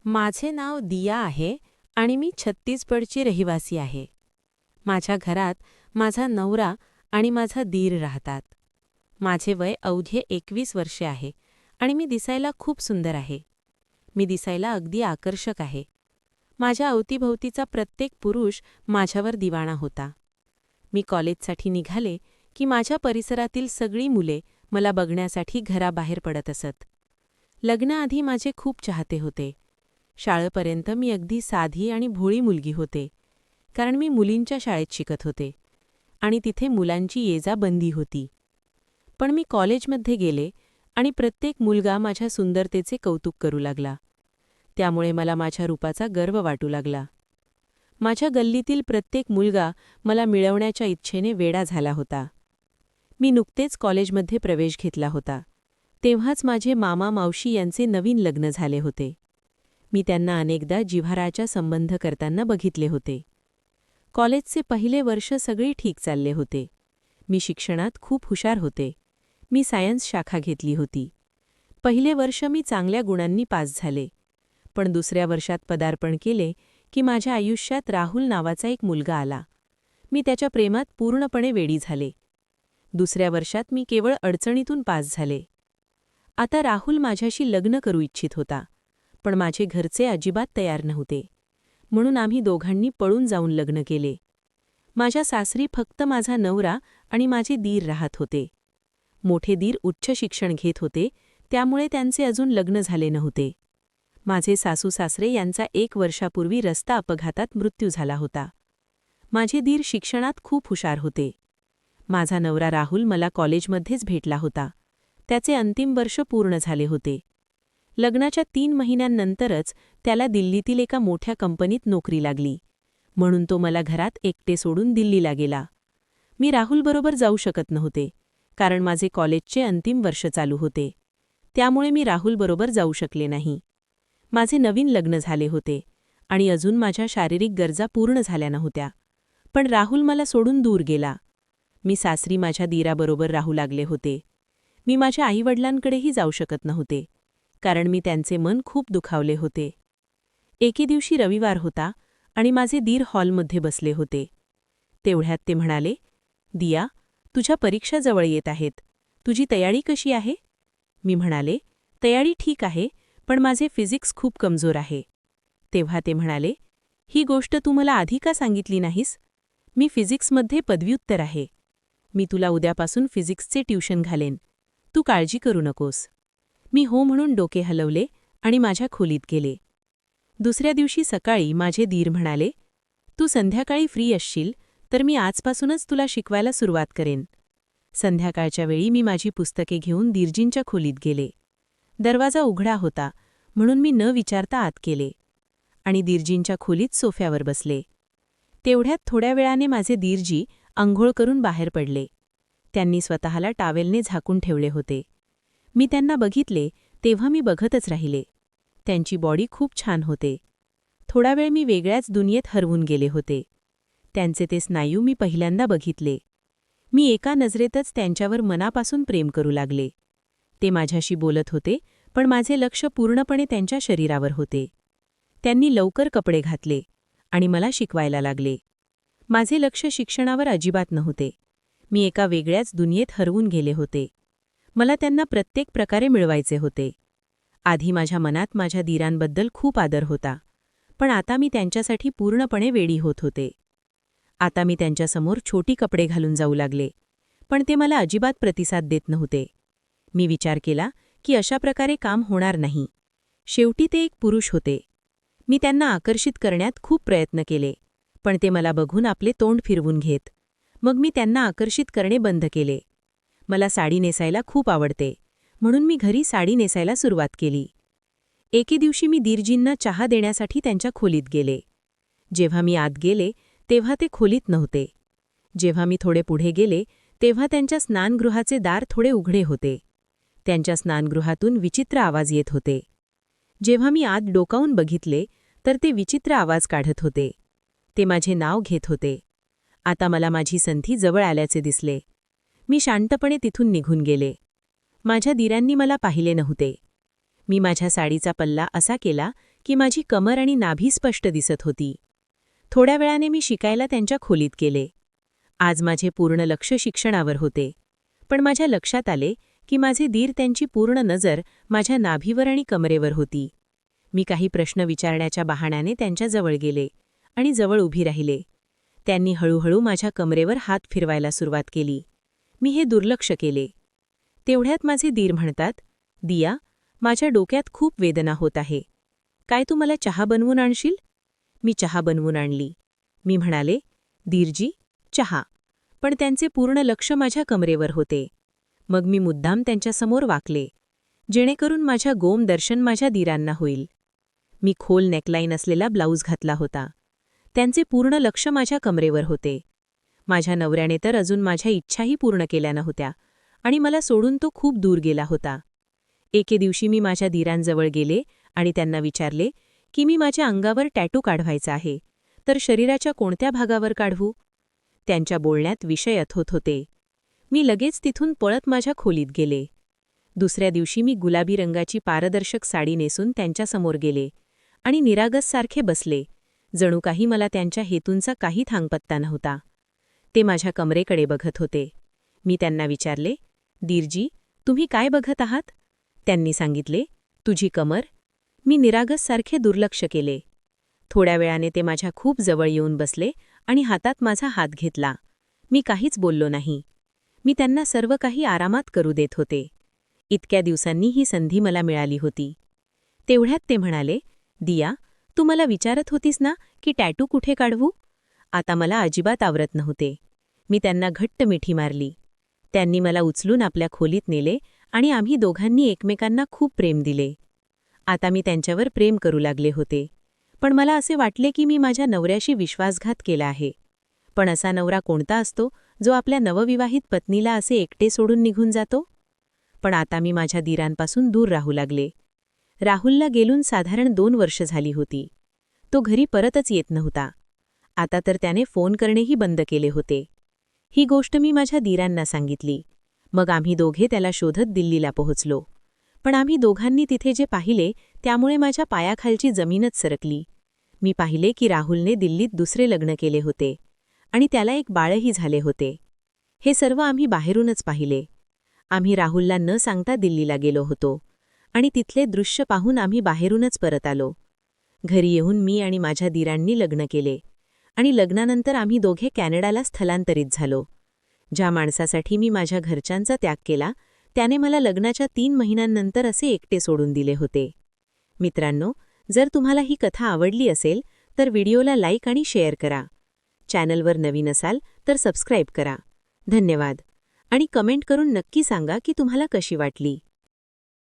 माझे नाव दिया आहे आणि मी छत्तीसगडची रहिवासी आहे. माझ्या घरात माझा नवरा आणि माझा दीर राहतात. माझे वय अवघे 21 वर्षे आहे आणि मी दिसायला खूप सुंदर आहे. मी दिसायला अगदी आकर्षक आहे. माझ्या अवतीभवतीचा प्रत्येक पुरुष माझ्यावर दिवाणा होता. मी कॉलेजसाठी निघाले की माझ्या परिसरातील सगळी मुले मला बघण्यासाठी घराबाहेर पडत असत. लग्नाआधी माझे खूप चाहते होते. शाळेपर्यंत मी अगदी साधी आणि भोळी मुलगी होते, कारण मी मुलींच्या शाळेत शिकत होते आणि तिथे मुलांची ये-जा बंदी होती. पण मी कॉलेजमध्ये गेले आणि प्रत्येक मुलगा माझ्या सुंदरतेचे कौतुक करू लागला. त्यामुळे मला माझ्या रूपाचा गर्व वाटू लागला. माझ्या गल्लीतील प्रत्येक मुलगा मला मिळवण्याच्या इच्छेने वेडा झाला होता. मी नुकतेच कॉलेजमध्ये प्रवेश घेतला होता. तेव्हाच माझे मामा-मावशी यांचे नवीन लग्न झाले होते. मी त्यांना अनेकदा जिव्हाराच्या संबंध करताना बघितले होते. कॉलेजचे पहिले वर्ष सगळी ठीक चालले होते. मी शिक्षणात खूप हुशार होते. मी सायन्स शाखा घेतली होती. पहिले वर्ष मी चांगल्या गुणांनी पास झाले. पण दुसऱ्या वर्षात पदार्पण केले की माझ्या आयुष्यात राहुल नावाचा एक मुलगा आला. मी त्याच्या प्रेमात पूर्णपणे वेडी झाले. दुसऱ्या वर्षात मी केवळ अडचणीतून पास झाले. आता राहुल माझ्याशी लग्न करू इच्छित होता, पण माझे घरचे अजिबात तयार नव्हते. म्हणून आम्ही दोघांनी पळून जाऊन लग्न केले. माझ्या सासरी फक्त माझा नवरा आणि माझे दीर राहत होते. मोठे दीर उच्च शिक्षण घेत होते, त्यामुळे त्यांचे अजून लग्न झाले नव्हते. माझे सासू-सासरे यांचा 1 वर्षापूर्वी रस्ता अपघातात मृत्यू झाला होता. माझे दीर शिक्षणात खूप हुशार होते. माझा नवरा राहुल मला कॉलेजमध्येच भेटला होता. त्याचे अंतिम वर्ष पूर्ण झाले होते. लग्नाच्या 3 महिन्यांनंतरच त्याला दिल्लीतील एका मोठ्या कंपनीत नोकरी लागली. म्हणून तो मला घरात एकटे सोडून दिल्लीला गेला. मी राहुलबरोबर जाऊ शकत नव्हते, कारण माझे कॉलेजचे अंतिम वर्ष चालू होते. त्यामुळे मी राहुलबरोबर जाऊ शकले नाही. माझे नवीन लग्न झाले होते आणि अजून माझ्या शारीरिक गरजा पूर्ण झाल्या नव्हत्या. पण राहुल मला सोडून दूर गेला. मी सासरी माझ्या दीराबरोबर राहू लागले होते. मी माझ्या आईवडिलांकडेही जाऊ शकत नव्हते, कारण मी त्यांचे मन खूप दुखावले होते. एके दिवशी रविवार होता आणि माझे दीर हॉलमध्ये बसले होते. तेवढ्यात ते म्हणाले, "दिया, तुझ्या परीक्षा जवळ येत आहेत. तुझी तयारी कशी आहे?" मी म्हणाले, "तयारी ठीक आहे, पण माझे फिजिक्स खूप कमजोर आहे." तेव्हा ते म्हणाले, "ही गोष्ट तू मला आधी का सांगितली नाहीस? मी फिजिक्समध्ये पदव्युत्तर आहे. मी तुला उद्यापासून फिजिक्सचे ट्यूशन घालेन. तू काळजी करू नकोस." मी हो म्हणून डोके हलवले आणि माझ्या खोलीत गेले. दुसऱ्या दिवशी सकाळी माझे दीर म्हणाले, "तू संध्याकाळी फ्री असशील तर मी आजपासूनच तुला शिकवायला सुरुवात करेन." संध्याकाळच्या वेळी मी माझी पुस्तके घेऊन दीरजींच्या खोलीत गेले. दरवाजा उघडा होता, म्हणून मी न विचारता आत गेले आणि दीरजींच्या खोलीत सोफ्यावर बसले. तेवढ्यात थोड्या वेळाने माझे दीरजी अंघोळ करून बाहेर पडले. त्यांनी स्वतःला टावेलने झाकून ठेवले होते. मी त्यांना बघितले तेव्हा मी बघतच राहिले. त्यांची बॉडी खूप छान होते. थोडा वेळ मी वेगळ्याच दुनियेत हरवून गेले होते. त्यांचे ते स्नायू मी पहिल्यांदा बघितले. मी एका नजरेतच त्यांच्यावर मनापासून प्रेम करू लागले. ते माझ्याशी बोलत होते, पण माझे लक्ष पूर्णपणे त्यांच्या शरीरावर होते. त्यांनी लवकर कपडे घातले आणि मला शिकवायला लागले. माझे लक्ष शिक्षणावर अजिबात नव्हते. मी एका वेगळ्याच दुनियेत हरवून गेले होते. मला त्यांना प्रत्येक प्रकारे मिळवायचे होते. आधी माझ्या मनात माझ्या दीरांबद्दल खूप आदर होता, पण आता मी त्यांच्यासाठी पूर्णपणे वेडी होत होते. आता मी त्यांच्यासमोर छोटी कपडे घालून जाऊ लागले, पण ते मला अजिबात प्रतिसाद देत नव्हते. मी विचार केला की अशा प्रकारे काम होणार नाही. शेवटी ते एक पुरुष होते. मी त्यांना आकर्षित करण्यात खूप प्रयत्न केले, पण ते मला बघून आपले तोंड फिरवून घेत. मग मी त्यांना आकर्षित करणे बंद केले. मला साडी नेसायला खूप आवडते, म्हणून मी घरी साडी नेसायला सुरुवात केली. एके दिवशी मी दीरजींना चहा देण्यासाठी त्यांच्या खोलीत गेले. जेव्हा मी आत गेले तेव्हा ते खोलीत नव्हते. जेव्हा मी थोडे पुढे गेले तेव्हा त्यांच्या स्नानगृहाचे दार थोडे उघडे होते. त्यांच्या स्नानगृहातून विचित्र आवाज येत होते. जेव्हा मी आत डोकावून बघितले तर ते विचित्र आवाज काढत होते. ते माझे नाव घेत होते. आता मला माझी संधी जवळ आल्याचे दिसले. मी शांतपणे तिथून निघून गेले. माझ्या दीरांनी मला पाहिले नव्हते. मी माझ्या साडीचा पल्ला असा केला की माझी कमर आणि नाभी स्पष्ट दिसत होती. थोड्या वेळाने मी शिकायला त्यांच्या खोलीत गेले. आज माझे पूर्ण लक्ष शिक्षणावर होते. पण माझ्या लक्षात आले की माझे दीर त्यांची पूर्ण नजर माझ्या नाभीवर आणि कमरेवर होती. मी काही प्रश्न विचारण्याच्या बहाण्याने त्यांच्याजवळ गेले आणि जवळ उभी राहिले. त्यांनी हळूहळू माझ्या कमरेवर हात फिरवायला सुरुवात केली. मी हे दुर्लक्ष केले. तेवढ्यात माझे दीर म्हणतात, दिया, माझ्या डोक्यात खूप वेदना होत आहे. काय तू मला चहा बनवून आणशील? मी चहा बनवून आणली. मी म्हणाले, दीरजी, चहा. पण त्यांचे पूर्ण लक्ष माझ्या कमरेवर होते. मग मी मुद्दाम त्यांच्यासमोर वाकले, जेणेकरून माझ्या गोम दर्शन माझ्या दीरांना होईल. मी खोल नेकलाईन असलेला ब्लाऊज घातला होता. त्यांचे पूर्ण लक्ष माझ्या कमरेवर होते. माझ्या नवऱ्याने तर अजून माझ्या इच्छाही पूर्ण केल्या नव्हत्या आणि मला सोडून तो खूप दूर गेला होता. एके दिवशी मी माझ्या दीरांजवळ गेले आणि त्यांना विचारले की मी माझ्या अंगावर टॅटू काढवायचा आहे, तर शरीराच्या कोणत्या भागावर काढवू? त्यांच्या बोलण्यात विषय अथोत होते. मी लगेच तिथून पळत माझ्या खोलीत गेले. दुसऱ्या दिवशी मी गुलाबी रंगाची पारदर्शक साडी नेसून त्यांच्यासमोर गेले आणि निरागससारखे बसले, जणू काही मला त्यांच्या हेतूंचा काही थांगपत्ता नव्हता. ते माझ्या कमरेकडे बघत होते. मी त्यांना विचारले, दीरजी, तुम्ही काय बघत आहात? त्यांनी सांगितले, तुझी कमर. मी निरागससारखे दुर्लक्ष केले. थोड्या वेळाने ते माझ्या खूप जवळ येऊन बसले आणि हातात माझा हात घेतला. मी काहीच बोललो नाही. मी त्यांना सर्व काही आरामात करू देत होते. इतक्या दिवसांनी ही संधी मला मिळाली होती. तेवढ्यात ते म्हणाले, दिया, तू मला विचारत होतीस ना की टॅटू कुठे काढवू? आता मला अजिबात आवरत नव्हते. मी त्यांना घट्ट मिठी मारली. त्यांनी मला उचलून आपल्या खोलीत नेले आणि आम्ही दोघांनी एकमेकांना खूप प्रेम दिले. आता मी त्यांच्यावर प्रेम करू लागले होते. पण मला असे वाटले की मी माझ्या नवऱ्याशी विश्वासघात केला आहे. पण असा नवरा कोणता असतो जो आपल्या नवविवाहित पत्नीला असे एकटे सोडून निघून जातो? पण आता मी माझ्या दीरांपासून दूर राहू लागले. राहुलला गेलून साधारण 2 वर्ष झाली होती. तो घरी परतच येत नव्हता. आता तर त्याने फोन करणेही बंद केले होते. ही गोष्ट मी माझ्या दीरांना सांगितली. मग आम्ही दोघे त्याला शोधत दिल्लीला पोहोचलो. पण आम्ही दोघांनी तिथे जे पाहिले त्यामुळे माझ्या पायाखालची जमीनच सरकली. मी पाहिले की राहुलने दिल्लीत दुसरे लग्न केले होते आणि त्याला एक बाळही झाले होते. हे सर्व आम्ही बाहेरूनच पाहिले. आम्ही राहुलला न सांगता दिल्लीला गेलो होतो आणि तिथले दृश्य पाहून आम्ही बाहेरूनच परत आलो. घरी येऊन मी आणि माझ्या दीरांनी लग्न केले आणि लग्नानंतर आम्ही दोघे कॅनडाला स्थलांतरित झालो. ज्या माणसासाठी मी माझ्या घरच्यांचा त्याग केला त्याने मला लग्नाच्या 3 महिन्यांनंतर असे एकटे सोडून दिले होते. मित्रांनो, जर तुम्हाला ही कथा आवडली असेल तर व्हिडिओला लाईक आणि शेअर करा. चॅनलवर नवीन असाल तर सबस्क्राईब करा. धन्यवाद. आणि कमेंट करून नक्की सांगा की तुम्हाला कशी वाटली.